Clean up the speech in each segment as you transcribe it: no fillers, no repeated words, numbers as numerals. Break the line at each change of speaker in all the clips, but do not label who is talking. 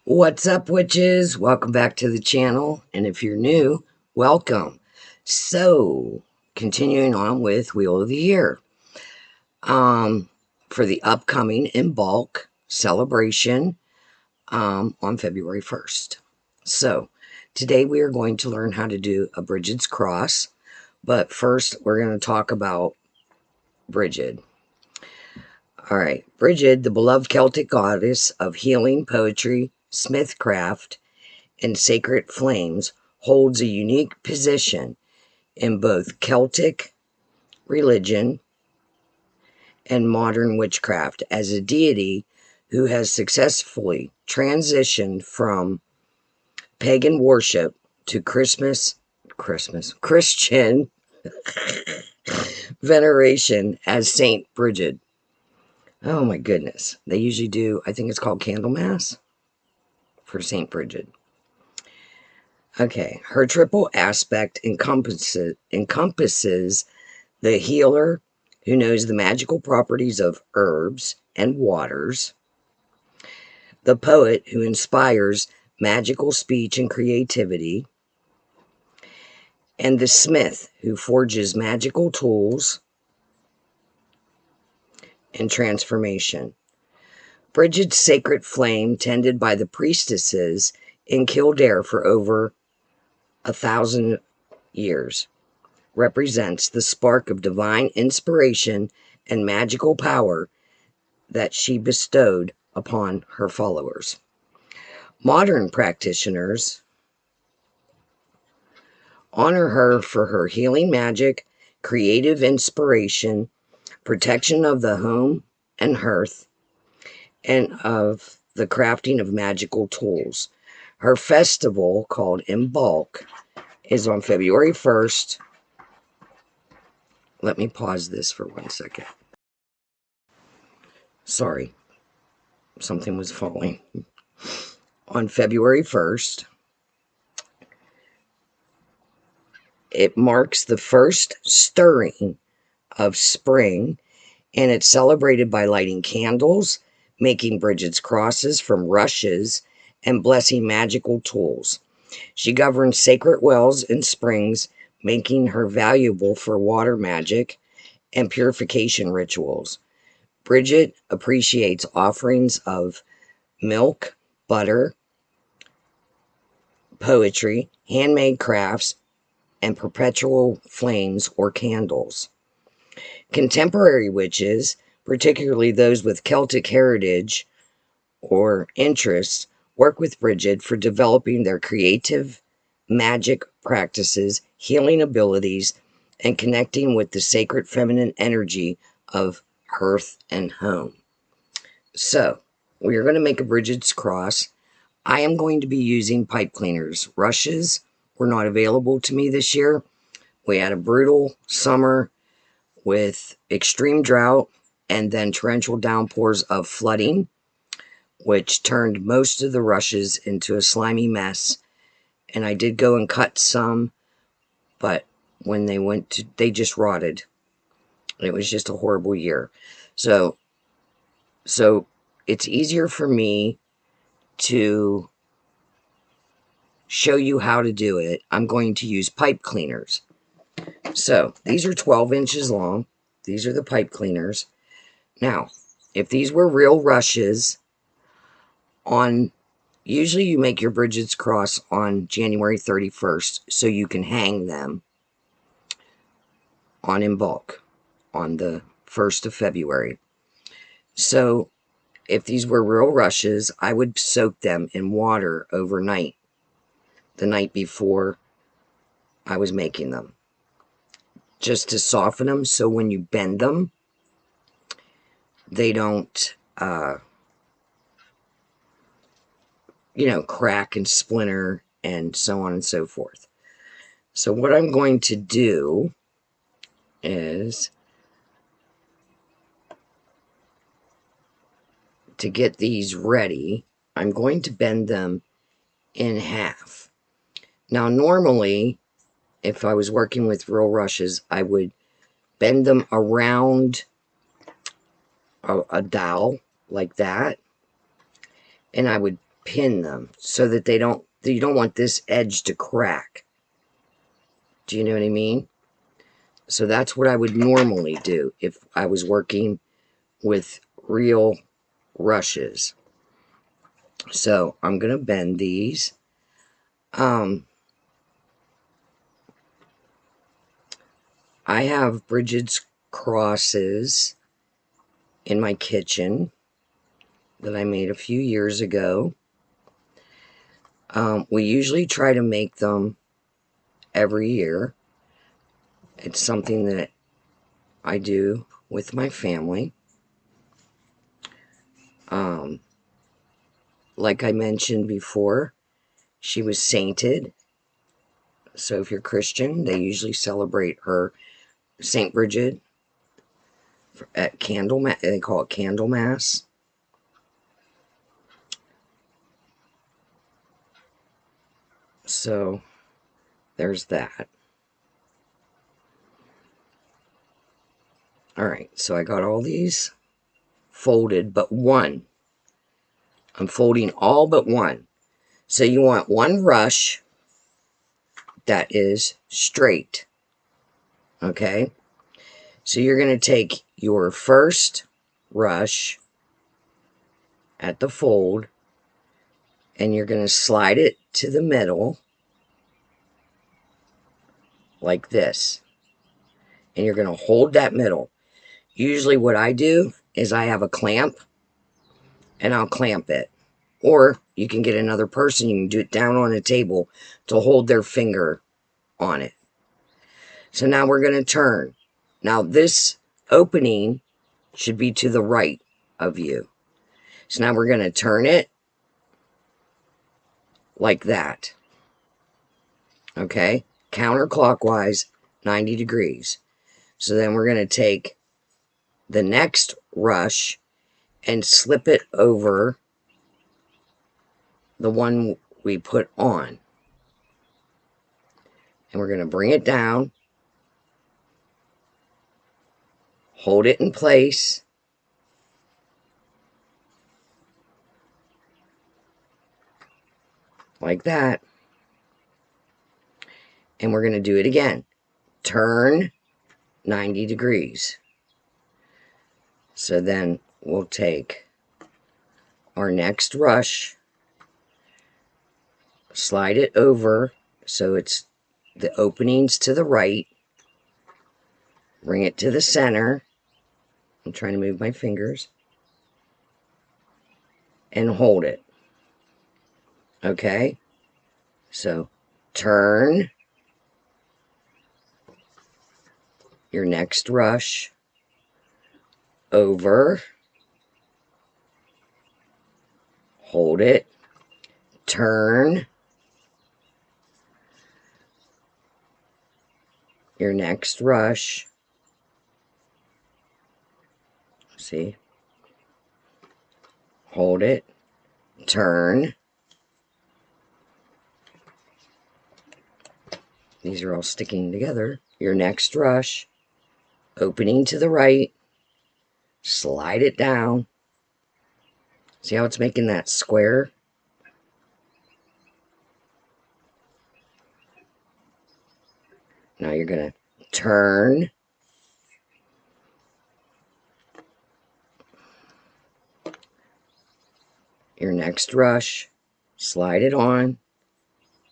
What's up, witches? Welcome back to the channel, and if you're new, welcome. So, continuing on with Wheel of the Year, for the upcoming in bulk celebration on February 1st. So, today we are going to learn how to do a Brigid's cross, but first we're going to talk about Brigid. All right, Brigid, the beloved Celtic goddess of healing, poetry, smithcraft, and sacred flames, holds a unique position in both Celtic religion and modern witchcraft as a deity who has successfully transitioned from pagan worship to Christian veneration as Saint Brigid. Oh my goodness. They usually do, I think it's called Candlemas for Saint Brigid. Okay, her triple aspect encompasses the healer who knows the magical properties of herbs and waters, the poet who inspires magical speech and creativity, and the smith who forges magical tools and transformation. Brigid's sacred flame, tended by the priestesses in Kildare for over 1,000 years, represents the spark of divine inspiration and magical power that she bestowed upon her followers. Modern practitioners honor her for her healing magic, creative inspiration, protection of the home and hearth, and of the crafting of magical tools. Her festival, called In Bulk, is on February 1st. Let me pause this for 1 second. Sorry, something was falling. On February 1st, it marks the first stirring of spring, and it's celebrated by lighting candles, making Brigid's crosses from rushes, and blessing magical tools. She governs sacred wells and springs, making her valuable for water magic and purification rituals. Brigid appreciates offerings of milk, butter, poetry, handmade crafts, and perpetual flames or candles. Contemporary witches, particularly those with Celtic heritage or interests, work with Brigid for developing their creative magic practices, healing abilities, and connecting with the sacred feminine energy of hearth and home. So, we are going to make a Brigid's cross. I am going to be using pipe cleaners. Rushes were not available to me this year. We had a brutal summer with extreme drought and then torrential downpours of flooding, which turned most of the rushes into a slimy mess. And I did go and cut some, but when they just rotted. It was just a horrible year. So it's easier for me to show you how to do it. I'm going to use pipe cleaners. So these are 12 inches long. These are the pipe cleaners. Now, if these were real rushes, usually you make your Brigid's cross on January 31st so you can hang them on In Bulk on the 1st of February. So if these were real rushes, I would soak them in water overnight, the night before I was making them, just to soften them so when you bend them, they don't, crack and splinter and so on and so forth. So what I'm going to do is, to get these ready, I'm going to bend them in half. Now, normally, if I was working with real rushes, I would bend them around a dowel like that, and I would pin them so that you don't want this edge to crack. Do you know what I mean? So that's what I would normally do if I was working with real rushes. So I'm going to bend these. I have Brigids crosses in my kitchen that I made a few years ago. We usually try to make them every year. It's something that I do with my family. Like I mentioned before, she was sainted. So if you're Christian, they usually celebrate her Saint Brigid at Candlemas. They call it Candlemas. So there's that. Alright, so I got all these folded, but one. I'm folding all but one. So you want one rush that is straight. Okay? So you're going to take your first rush at the fold, and you're going to slide it to the middle like this. And you're going to hold that middle. Usually what I do is I have a clamp, and I'll clamp it. Or you can get another person, you can do it down on a table to hold their finger on it. So now we're going to turn. Now this opening should be to the right of you. So now we're going to turn it like that. Okay? Counterclockwise, 90 degrees. So then we're going to take the next rush and slip it over the one we put on. And we're going to bring it down, hold it in place, like that. And we're going to do it again. Turn 90 degrees. So then we'll take our next rush, slide it over so it's the openings to the right, bring it to the center. I'm trying to move my fingers. And hold it. Okay? So turn your next rush over, hold it, turn your next rush, see, hold it, turn, these are all sticking together, your next rush, opening to the right, slide it down, see how it's making that square? Now you're going to turn your next rush, slide it on,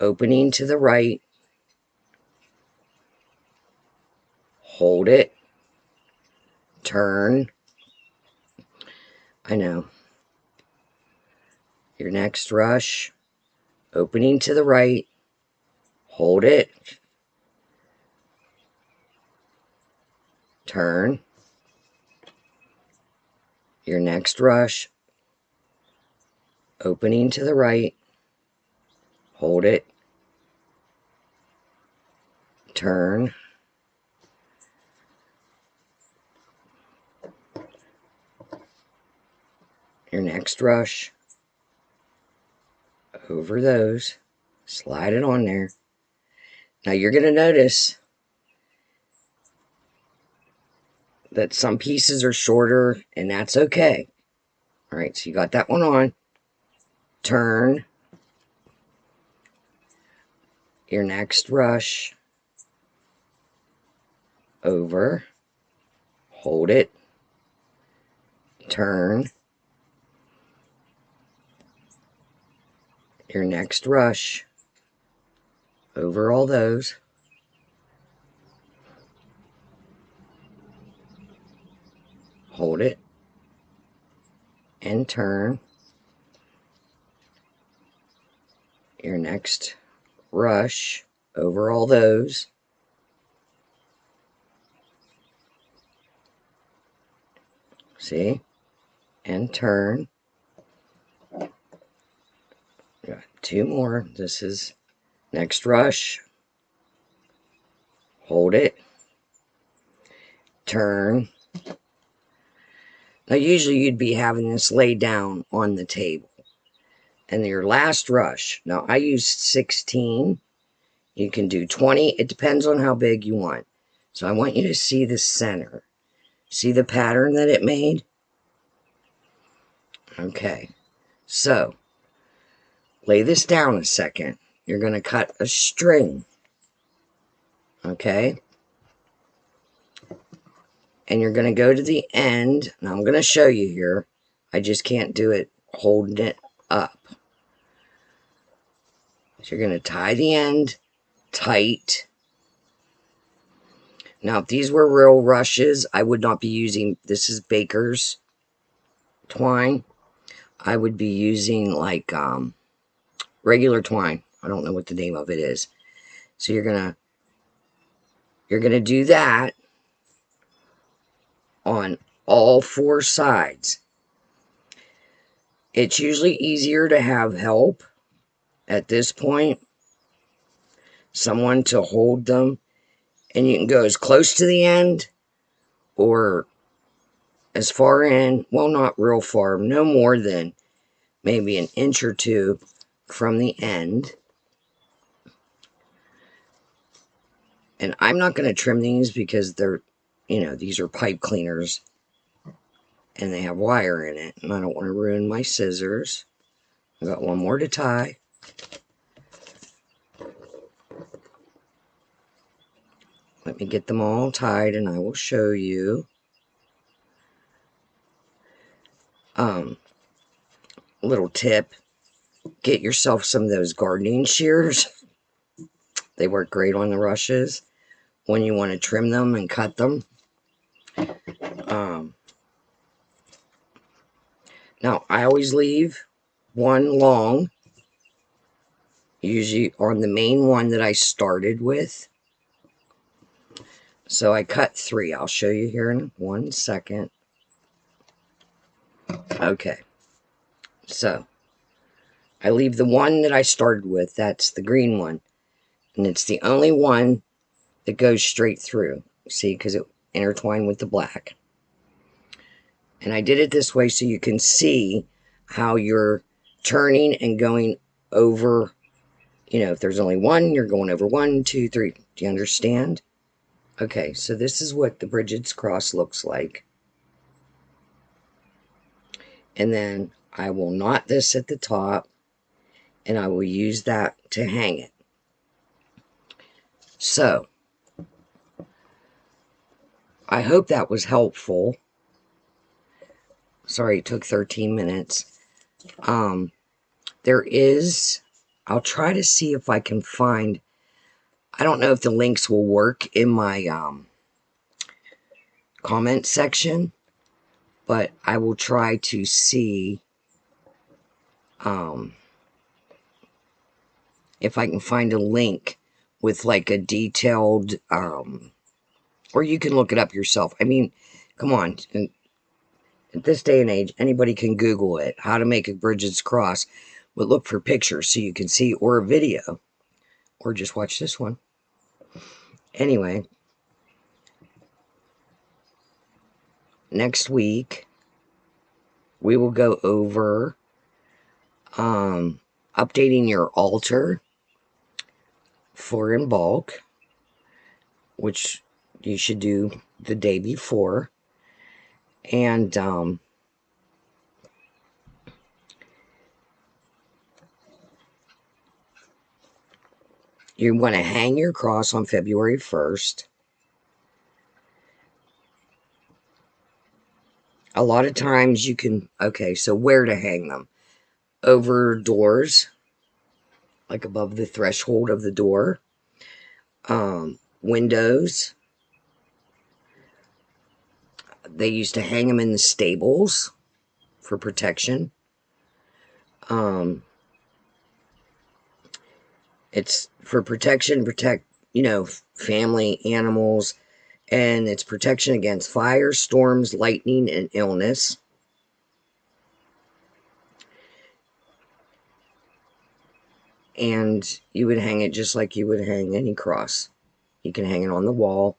opening to the right, hold it, turn, I know, your next rush, opening to the right, hold it, turn, your next rush, opening to the right, hold it, turn, your next rush, over those, slide it on there. Now you're going to notice that some pieces are shorter, and that's okay. All right, so you got that one on. turn your next rush over, hold it, turn your next rush over all those, hold it, and turn your next rush over all those, see, and turn. Got two more. This is next rush, hold it, turn. Now usually you'd be having this laid down on the table. And your last rush, now I used 16, you can do 20, it depends on how big you want. So I want you to see the center. See the pattern that it made? Okay, so lay this down a second. You're going to cut a string, okay? And you're going to go to the end, and I'm going to show you here. I just can't do it holding it up. So you're going to tie the end tight. Now, if these were real rushes, I would not be using, this is baker's twine. I would be using like regular twine. I don't know what the name of it is. So you're gonna do that on all four sides. It's usually easier to have help at this point, someone to hold them, and you can go as close to the end or as far in, well, not real far, no more than maybe an inch or two from the end. And I'm not going to trim these because they're, you know, these are pipe cleaners and they have wire in it, and I don't want to ruin my scissors. I got one more to tie. Let me get them all tied and I will show you. Little tip, get yourself some of those gardening shears. They work great on the rushes when you want to trim them and cut them. Now, I always leave one long, usually on the main one that I started with. So I cut 3. I'll show you here in 1 second. Okay, so I leave the one that I started with. That's the green one. And it's the only one that goes straight through. See, because it intertwined with the black. And I did it this way so you can see how you're turning and going over. You know, if there's only one, you're going over 1, 2, 3. Do you understand? Okay, so this is what the Brigids cross looks like. And then I will knot this at the top, and I will use that to hang it. So, I hope that was helpful. Sorry, it took 13 minutes. There is, I'll try to see if I can find, I don't know if the links will work in my comment section, but I will try to see if I can find a link with like a detailed, or you can look it up yourself. I mean, come on. At this day and age, anybody can Google it, how to make a Brigids cross, but look for pictures so you can see, or a video, or just watch this one. Anyway, next week, we will go over updating your altar for in bulk, which you should do the day before. And You want to hang your cross on February 1st. A lot of times you can, okay, so where to hang them? Over doors, like above the threshold of the door. Windows. They used to hang them in the stables for protection. It's for protection, protect, family, animals, and it's protection against fire, storms, lightning, and illness. And you would hang it just like you would hang any cross. You can hang it on the wall,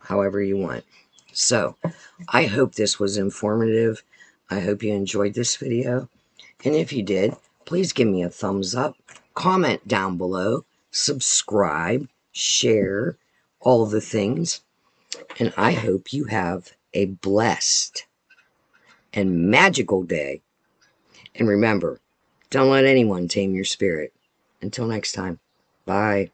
however you want. So, I hope this was informative. I hope you enjoyed this video. And if you did, please give me a thumbs up, comment down below, subscribe, share, all the things. And I hope you have a blessed and magical day. And remember, don't let anyone tame your spirit. Until next time, bye.